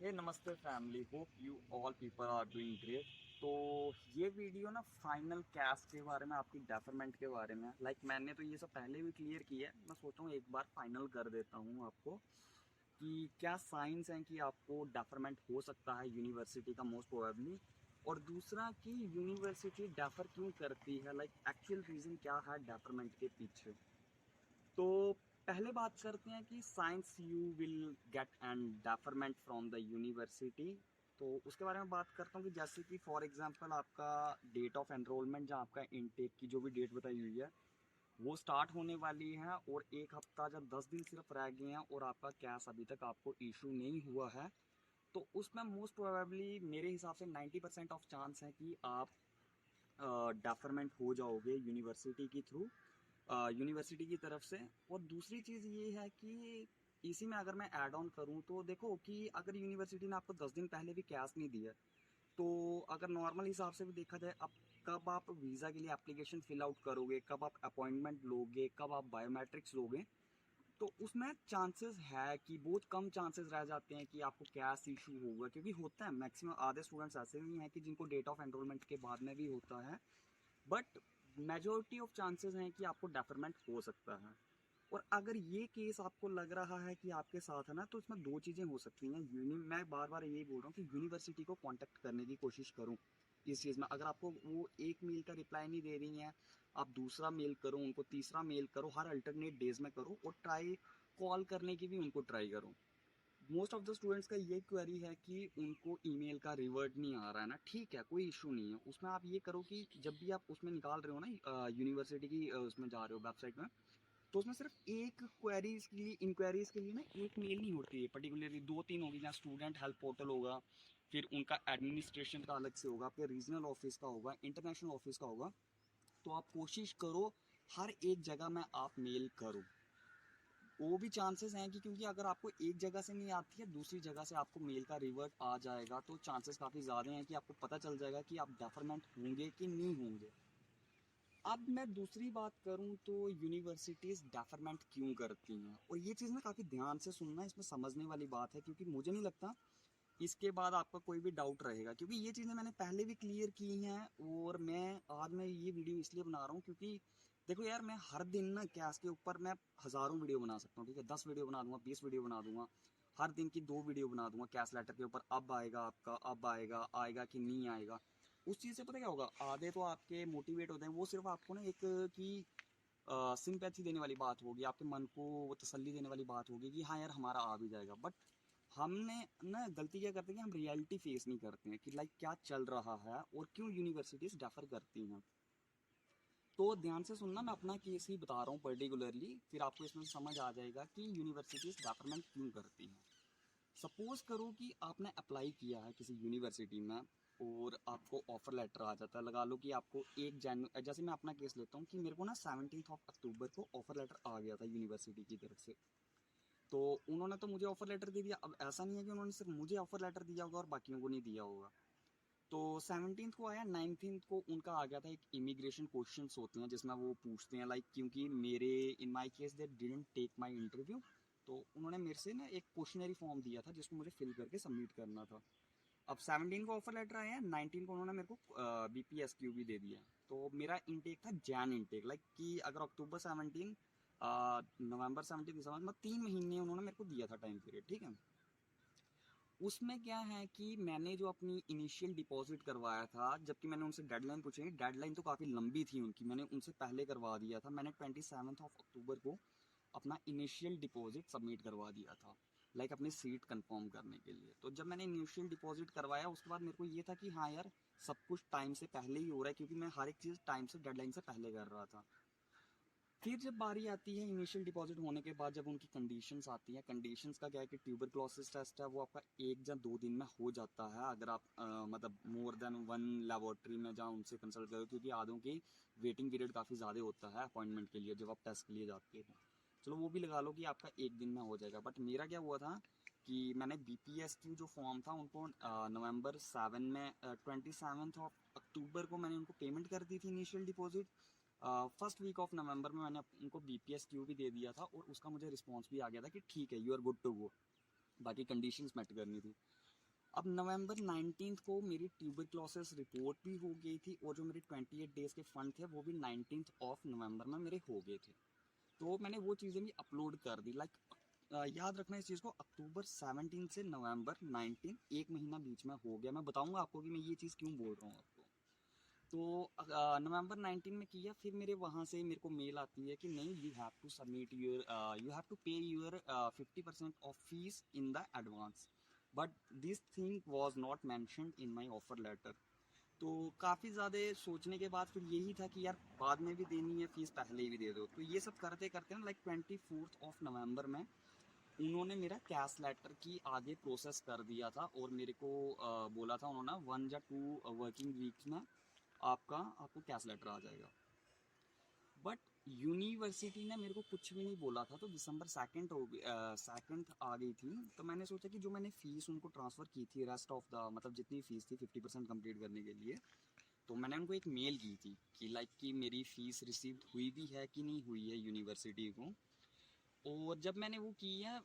हे नमस्ते family, hope you all people are doing great. तो ये वीडियो ना फाइनल कैस्ट के बारे में, आपकी डेफरमेंट के बारे में। मैंने तो ये सब पहले भी क्लियर किया है, मैं सोचा हूँ एक बार फाइनल कर देता हूँ आपको कि क्या साइंस हैं कि आपको डेफरमेंट हो सकता है यूनिवर्सिटी का मोस्ट प्रोबेबली। और दूसरा कि यूनिवर्सिटी डेफर क्यों करती है, एक्चुअल रीज़न क्या है डेफरमेंट के पीछे। तो पहले बात करते हैं कि science you will get and deferment from the university. तो उसके बारे में बात करता हूँ कि जैसे कि फॉर एग्जांपल आपका डेट ऑफ एनरोलमेंट, जहाँ आपका इनटेक की जो भी डेट बताई हुई है वो स्टार्ट होने वाली है, और एक हफ्ता जब 10 दिन सिर्फ रह गए हैं और आपका कैश अभी तक आपको इशू नहीं हुआ है, तो उसमें मोस्ट प्रोबेबली मेरे हिसाब से 90% ऑफ चांस है कि आप डेफरमेंट हो जाओगे यूनिवर्सिटी के थ्रू, यूनिवर्सिटी की तरफ से। और दूसरी चीज़ ये है कि इसी में अगर मैं ऐड ऑन करूँ तो देखो कि अगर यूनिवर्सिटी ने आपको 10 दिन पहले भी कैश नहीं दिया, तो अगर नॉर्मल हिसाब से भी देखा जाए, अब कब आप वीज़ा के लिए एप्लीकेशन फिल आउट करोगे, कब आप अपॉइंटमेंट लोगे, कब आप बायोमेट्रिक्स लोगे, तो उसमें चांसेस है कि बहुत कम चांसेस रह जाते हैं कि आपको कैश इशू होगा। क्योंकि होता है, मैक्सिमम आधे स्टूडेंट्स ऐसे भी हैं कि जिनको डेट ऑफ एनरोलमेंट के बाद में भी होता है, बट मेजोरिटी ऑफ चांसेस हैं कि आपको डेफरमेंट हो सकता है। और अगर ये केस आपको लग रहा है कि आपके साथ है ना, तो इसमें दो चीज़ें हो सकती हैं। मैं बार बार यही बोल रहा हूँ कि यूनिवर्सिटी को कांटेक्ट करने की कोशिश करूँ इस चीज़ में। अगर आपको वो एक मेल का रिप्लाई नहीं दे रही हैं, आप दूसरा मेल करो उनको, तीसरा मेल करो, हर अल्टरनेट डेज में करो, और ट्राई कॉल करने की भी उनको ट्राई करो। मोस्ट ऑफ द स्टूडेंट्स का ये क्वेरी है कि उनको ईमेल का रिवर्ट नहीं आ रहा है ना, ठीक है, कोई इशू नहीं है। उसमें आप ये करो कि जब भी आप उसमें निकाल रहे हो ना, यूनिवर्सिटी की उसमें जा रहे हो वेबसाइट में, तो उसमें सिर्फ एक क्वेरीज के लिए, इंक्वायरीज के लिए ना एक मेल नहीं होती है, पर्टिकुलरली दो तीन होगी। जहाँ स्टूडेंट हेल्प पोर्टल होगा, फिर उनका एडमिनिस्ट्रेशन का अलग से होगा, आपके रीजनल ऑफिस का होगा, इंटरनेशनल ऑफिस का होगा। तो आप कोशिश करो हर एक जगह में आप मेल करो। वो भी चांसेस हैं कि क्योंकि अगर आपको एक जगह से नहीं आती है, दूसरी जगह से आपको मेल का रिवर्ट आ जाएगा, तो चांसेस काफ़ी ज़्यादा हैं कि आपको पता चल जाएगा कि आप डेफरमेंट होंगे कि नहीं होंगे। अब मैं दूसरी बात करूं तो यूनिवर्सिटीज़ डेफरमेंट क्यों करती हैं, और ये चीज़ ना काफ़ी ध्यान से सुनना, इसमें समझने वाली बात है, क्योंकि मुझे नहीं लगता इसके बाद आपका कोई भी डाउट रहेगा, क्योंकि ये चीज़ें मैंने पहले भी क्लियर की हैं। और मैं ये वीडियो इसलिए बना रहा हूँ क्योंकि देखो यार, मैं हर दिन ना कैश के ऊपर मैं हज़ारों वीडियो बना सकता हूँ, ठीक है, 10 वीडियो बना दूंगा, 20 वीडियो बना दूंगा, हर दिन की 2 वीडियो बना दूंगा कैश लेटर के ऊपर। अब आएगा आपका, अब आएगा, आएगा कि नहीं आएगा। उस चीज़ से पता क्या होगा, आधे तो आपके मोटिवेट होते हैं, वो सिर्फ आपको ना एक की सिंपैथी देने वाली बात होगी, आपके मन को वो तसल्ली देने वाली बात होगी कि हाँ यार हमारा आ भी जाएगा। बट हमने ना गलती क्या करते हैं कि हम रियलिटी फेस नहीं करते हैं कि क्या चल रहा है और क्यों यूनिवर्सिटीज़ डेफर करती हैं। तो ध्यान से सुनना, मैं अपना केस ही बता रहा हूँ पर्टिकुलरली, फिर आपको इसमें समझ आ जाएगा कि यूनिवर्सिटीज़ डेफरमेंट क्यों करती हैं। सपोज करो कि आपने अप्लाई किया है किसी यूनिवर्सिटी में, और आपको ऑफर लेटर आ जाता है। लगा लो कि आपको 1 जनवरी, जैसे मैं अपना केस लेता हूँ कि मेरे को ना 17 अक्टूबर को ऑफर लेटर आ गया था यूनिवर्सिटी की तरफ से। तो उन्होंने तो मुझे ऑफर लेटर दे दिया। अब ऐसा नहीं है कि उन्होंने सिर्फ मुझे ऑफर लेटर दिया होगा और बाकियों को नहीं दिया होगा। तो 17 को आया, 19 को उनका आ गया था। एक इमिग्रेशन क्वेश्चंस होते हैं जिसमें वो पूछते हैं, क्योंकि मेरे in my case they didn't take my interview, तो उन्होंने मेरे से ना एक क्वेश्चनरी फॉर्म दिया था जिसको मुझे फिल करके सबमिट करना था। अब 17 को ऑफर लेटर आया है, 19 को उन्होंने मेरे को BPSQ भी दे दिया। तो मेरा इनटेक था जैन इनटेक, कि अगर अक्टूबर 17, नवंबर 17, दिसंबर, मतलब 3 महीने उन्होंने मेरे को दिया था टाइम पीरियड, ठीक है। उसमें क्या है कि मैंने जो अपनी इनिशियल डिपॉजिट करवाया था, जबकि मैंने उनसे डेडलाइन पूछी, डेडलाइन तो काफ़ी लंबी थी उनकी, मैंने उनसे पहले करवा दिया था। मैंने 27 अक्टूबर को अपना इनिशियल डिपॉजिट सबमिट करवा दिया था, अपनी सीट कंफर्म करने के लिए। तो जब मैंने इनिशियल डिपॉजिट करवाया, उसके बाद मेरे को ये था कि हाँ यार, सब कुछ टाइम से पहले ही हो रहा है, क्योंकि मैं हर एक चीज़ टाइम से, डेडलाइन से पहले कर रहा था। फिर जब बारी आती है इनिशियल डिपॉजिट होने के बाद, जब उनकी कंडीशंस आती हैं, कंडीशंस का क्या है कि ट्यूबरक्लोसिस टेस्ट है, वो आपका 1 या 2 दिन में हो जाता है, अगर आप मतलब मोर देन वन लेबोरेटरी में जहाँ उनसे कंसल्ट करो, क्योंकि आधों की वेटिंग पीरियड काफ़ी ज़्यादा होता है अपॉइंटमेंट के लिए जब आप टेस्ट के लिए जाते हैं। चलो वो भी लगा लो कि आपका 1 दिन में हो जाएगा। बट मेरा क्या हुआ था कि मैंने BPSQ जो फॉर्म था उनको नवंबर 7 में, 27 अक्टूबर को मैंने उनको पेमेंट कर दी थी initial deposit. First week of November में मैंने उनको BPSQ भी दे दिया था, और उसका मुझे रिस्पॉन्स भी आ गया था कि ठीक है, you are good to go. बाकी कंडीशंस मेट करनी थी। अब नवंबर 19 को मेरी ट्यूबरक्लोसिस रिपोर्ट भी हो गई थी और जो मेरे 28 डेज के फंड थे वो भी 19 ऑफ नवंबर में मेरे हो गए थे। तो मैंने वो चीज़ें भी अपलोड कर दी। लाइक याद रखना इस चीज़ को, अक्टूबर 17 से नवंबर 19 एक महीना बीच में हो गया। मैं बताऊंगा आपको कि मैं ये चीज़ क्यों बोल रहा हूँ आपको। तो नवंबर 19 में किया, फिर मेरे वहाँ से मेरे को मेल आती है कि नहीं, you have to submit your, you have to pay your 50% off fees in the advance, but this thing was not mentioned in my offer letter. तो काफ़ी ज़्यादा सोचने के बाद फिर यही था कि यार बाद में भी देनी है फीस, पहले ही भी दे दो। तो ये सब करते करते ना लाइक 24 ऑफ नवंबर में उन्होंने मेरा कैश लेटर की आगे प्रोसेस कर दिया था और मेरे को बोला था उन्होंने 1 या 2 वर्किंग वीक्स में आपको कैश लेटर आ जाएगा। बट यूनिवर्सिटी ने मेरे को कुछ भी नहीं बोला था। तो दिसंबर 2 हो गई, 2 आ गई थी। तो मैंने सोचा कि जो मैंने फ़ीस उनको ट्रांसफ़र की थी, रेस्ट ऑफ द मतलब जितनी फ़ीस थी 50% कंप्लीट करने के लिए, तो मैंने उनको एक मेल की थी कि लाइक कि मेरी फ़ीस रिसीव हुई भी है कि नहीं हुई है यूनिवर्सिटी को। और जब मैंने वो की है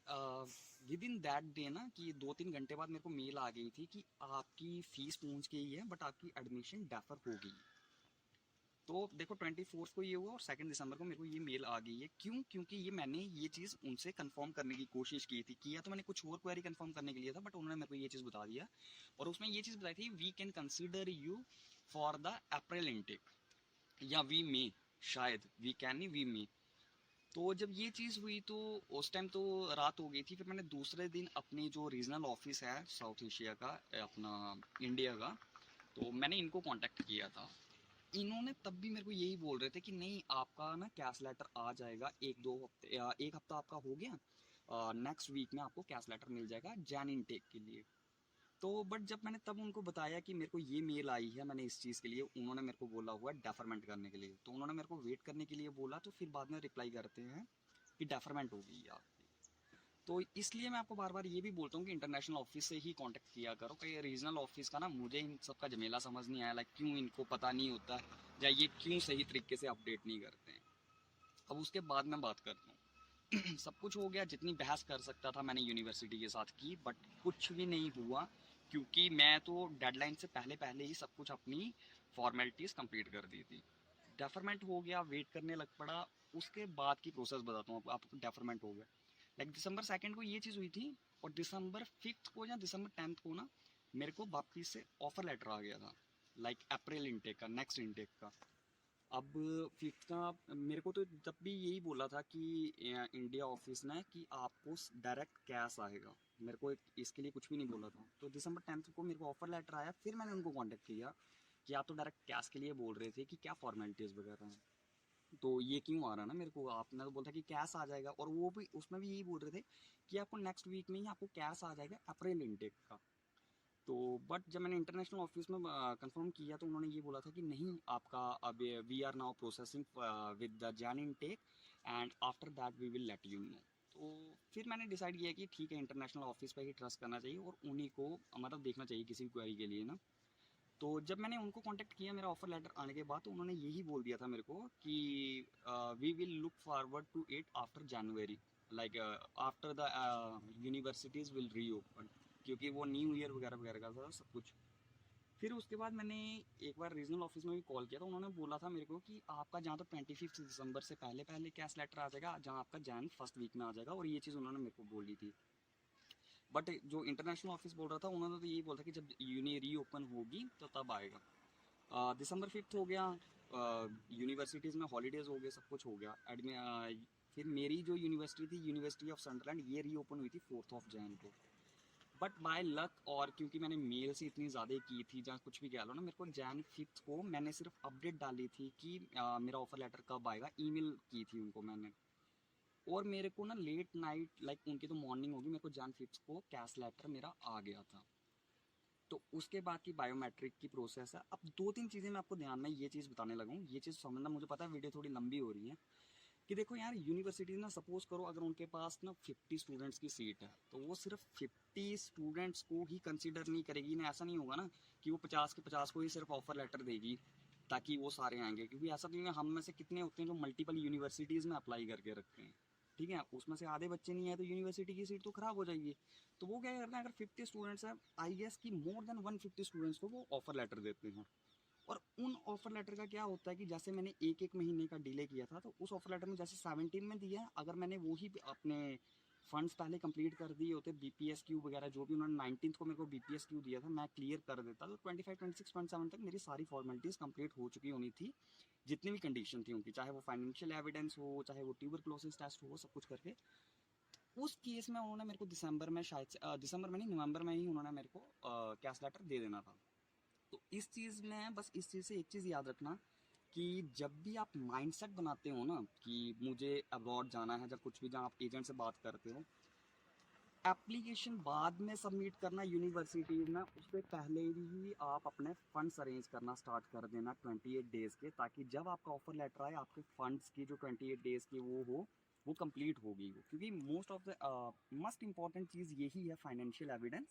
विद इन दैट डे ना, कि 2-3 घंटे बाद मेरे को मेल आ गई थी कि आपकी फ़ीस पहुंच गई है बट आपकी एडमिशन डेफर हो गई। तो देखो 24 को ये हुआ और 2 दिसंबर को मेरे को ये मेल आ गई है। क्यों? क्योंकि ये मैंने ये चीज़ उनसे कंफर्म करने की कोशिश की थी। किया तो मैंने कुछ और क्वेरी कंफर्म करने के लिए था, बट उन्होंने मेरे को ये चीज़ बता दिया। और उसमें ये चीज़ बताई थी, we can consider you for the April intake, या वी मे, शायद वी कैन नहीं, वी मे। तो जब ये चीज़ हुई तो उस टाइम तो रात हो गई थी। फिर मैंने दूसरे दिन अपनी जो रीजनल ऑफिस है साउथ एशिया का, अपना इंडिया का, तो मैंने इनको कांटेक्ट किया था। इन्होंने तब भी मेरे को यही बोल रहे थे कि नहीं, आपका ना कैश लेटर आ जाएगा 1-2 हफ्ते, 1 हफ्ता आपका हो गया, नेक्स्ट वीक में आपको कैश लेटर मिल जाएगा जैन इनटेक के लिए। तो बट जब मैंने तब उनको बताया कि मेरे को ये मेल आई है, मैंने इस चीज़ के लिए, उन्होंने मेरे को बोला हुआ है डेफरमेंट करने के लिए, तो उन्होंने मेरे को वेट करने के लिए बोला। तो फिर बाद में रिप्लाई करते हैं कि डेफरमेंट हो गई आपकी। तो इसलिए मैं आपको बार बार ये भी बोलता हूँ कि इंटरनेशनल ऑफिस से ही कांटेक्ट किया करो। कि रीजनल ऑफिस का ना मुझे इन सब का झमेला समझ नहीं आया, लाइक क्यों इनको पता नहीं होता या ये क्यों सही तरीके से अपडेट नहीं करते हैं। अब उसके बाद मैं बात करता हूँ। सब कुछ हो गया, जितनी बहस कर सकता था मैंने यूनिवर्सिटी के साथ की, बट कुछ भी नहीं हुआ। क्योंकि मैं तो डेडलाइन से पहले पहले ही सब कुछ अपनी फॉर्मेलिटीज़ कंप्लीट कर दी थी। डेफरमेंट हो गया, वेट करने लग पड़ा। उसके बाद की प्रोसेस बताता हूँ आपको। डेफरमेंट हो गया, लाइक दिसंबर 2 को ये चीज़ हुई थी। और दिसंबर 5 को या दिसंबर 10 को ना मेरे को वापस से ऑफर लेटर आ गया था, लाइक अप्रैल इनटेक का, नेक्स्ट इनटेक का। अब 5 का मेरे को तो तब भी यही बोला था कि इंडिया ऑफिस ने कि आपको डायरेक्ट कैश आएगा। मेरे को इसके लिए कुछ भी नहीं बोला था। तो दिसंबर 10 को मेरे को ऑफर लेटर आया। फिर मैंने उनको कांटेक्ट किया कि आप तो डायरेक्ट कैश के लिए बोल रहे थे, कि क्या फॉर्मेलिटीज़ वगैरह हैं, तो ये क्यों आ रहा है ना मेरे को। आपने तो बोला कि कैश आ जाएगा, और वो भी उसमें भी यही बोल रहे थे कि आपको नेक्स्ट वीक में ही आपको कैश आ जाएगा अप्रैल इनटेक का। तो बट जब मैंने इंटरनेशनल ऑफिस में कंफर्म किया तो उन्होंने ये बोला था कि नहीं, आपका अब we are now processing with the Jan intake and after that we will let you know. तो फिर मैंने डिसाइड किया कि ठीक है, इंटरनेशनल ऑफिस पे ही ट्रस्ट करना चाहिए और उन्हीं को मतलब देखना चाहिए किसी भी क्वेरी के लिए ना। तो जब मैंने उनको कांटेक्ट किया मेरा ऑफर लेटर आने के बाद, तो उन्होंने यही बोल दिया था मेरे को कि we will look forward to it after January, like after the universities will reopen, क्योंकि वो न्यू ईयर वगैरह वगैरह का था सब कुछ। फिर उसके बाद मैंने एक बार रीजनल ऑफिस में भी कॉल किया, तो उन्होंने बोला था मेरे को कि आपका जहाँ तो 25 दिसंबर से पहले पहले कैश लेटर आ जाएगा, जहाँ आपका जैन फर्स्ट वीक में आ जाएगा। और ये चीज़ उन्होंने मेरे को बोली थी। बट जो इंटरनेशनल ऑफिस बोल रहा था, उन्होंने तो यही बोला था कि जब यूनी री ओपन होगी तो तब आएगा। दिसंबर 5 हो गया, यूनिवर्सिटीज़ में हॉलीडेज़ हो गए, सब कुछ हो गया। फिर मेरी जो यूनिवर्सिटी थी, यूनिवर्सिटी ऑफ सनडरलैंड, ये रीओपन हुई थी 4 जैन को। बट बाय लक, और क्योंकि मैंने मेल से इतनी ज़्यादा की थी, जहाँ कुछ भी कह लो ना, मेरे को जैन 5 को मैंने सिर्फ अपडेट डाली थी कि मेरा ऑफर लेटर कब आएगा, ईमेल की थी उनको मैंने। और मेरे को ना लेट नाइट, लाइक उनकी तो मॉर्निंग होगी, मेरे को जैन 5 को कैश लेटर मेरा आ गया था। तो उसके बाद की बायोमेट्रिक की प्रोसेस है। अब 2-3 चीज़ें मैं आपको ध्यान में ये चीज़ बताने लगा हूँ। ये चीज़ समझना, मुझे पता है वीडियो थोड़ी लंबी हो रही है। कि देखो यार, यूनिवर्सिटी ना सपोज करो अगर उनके पास ना 50 स्टूडेंट्स की सीट है, तो वो सिर्फ 50 स्टूडेंट्स को ही कंसीडर नहीं करेगी ना। ऐसा नहीं होगा ना कि वो 50 के 50 को ही सिर्फ ऑफर लेटर देगी ताकि वो सारे आएंगे, क्योंकि ऐसा नहीं है। हम में से कितने होते हैं जो मल्टीपल यूनिवर्सिटीज़ में अप्लाई करके रखते हैं। ठीक है, उसमें से आधे बच्चे नहीं आए तो यूनिवर्सिटी की सीट तो खराब हो जाएगी। तो वो क्या करते हैं, अगर 50 स्टूडेंट्स हैं, आई गेस कि मोर देन 150 स्टूडेंट्स को वो ऑफर लेटर देते हैं। और उन ऑफर लेटर का क्या होता है कि जैसे मैंने एक एक महीने का डिले किया था, तो उस ऑफर लेटर में जैसे 17 में दिया है, अगर मैंने वही अपने फंड्स पहले कंप्लीट कर दिए होते, बीपीएस क्यू वगैरह जो भी उन्होंने 19 को मेरे को बीपीएस क्यू दिया था, मैं क्लियर कर देता, तो 25, 26, 27 तक मेरी सारी फॉर्मेलिटीज़ कंप्लीट हो चुकी होनी थी, जितनी भी कंडीशन थी उनकी, चाहे वो फाइनेंशियल एविडेंस हो, चाहे वो ट्यूबरक्लोसिस टेस्ट हो, सब कुछ करके। उस केस में उन्होंने मेरे को दिसंबर में, शायद से दिसंबर में नहीं, नवंबर में ही उन्होंने मेरे को कैश लेटर दे देना था। तो इस चीज़ में बस इस चीज़ से एक चीज़ याद रखना कि जब भी आप माइंडसेट बनाते हो ना कि मुझे अब्रॉड जाना है, जब कुछ भी जहाँ आप एजेंट से बात करते हो, एप्लीकेशन बाद में सबमिट करना यूनिवर्सिटीज़ में, उससे पहले ही आप अपने फंड्स अरेंज करना स्टार्ट कर देना 28 डेज़ के, ताकि जब आपका ऑफर लेटर आए आपके फंड्स की जो 28 डेज़ की वो कंप्लीट होगी। क्योंकि most of the must important चीज़ यही है, फाइनेंशियल एविडेंस।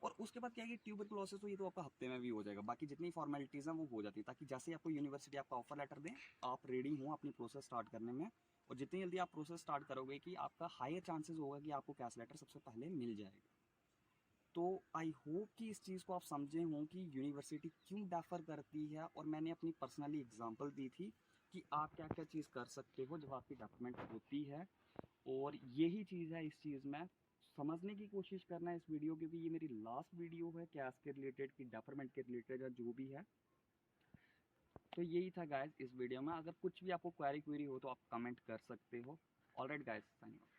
और उसके बाद क्या है कि ट्यूबरक्लोसिस तो ये तो आपका हफ्ते में भी हो जाएगा, बाकी जितनी फॉर्मेलिटीज़ हैं वो हो जाती है, ताकि जैसे आपको यूनिवर्सिटी आपका ऑफर लेटर दें, आप रेडी हों अपनी प्रोसेस स्टार्ट करने में। और जितनी जल्दी आप प्रोसेस स्टार्ट करोगे कि आपका हायर चांसेस होगा कि आपको कैश लेटर सबसे पहले मिल जाएगा। तो आई होप कि इस चीज़ को आप समझे हों कि यूनिवर्सिटी क्यों डेफर करती है, और मैंने अपनी पर्सनली एग्जांपल दी थी कि आप क्या क्या चीज़ कर सकते हो जब आपकी डेवलपमेंट होती है। और यही चीज़ है, इस चीज़ में समझने की कोशिश करना है इस वीडियो, क्योंकि ये मेरी लास्ट वीडियो है कैश के रिलेटेड, की डेवलपमेंट के रिलेटेड या जो भी है। तो यही था गाइस इस वीडियो में। अगर कुछ भी आपको क्वेरी हो तो आप कमेंट कर सकते हो। Alright guys, signing off.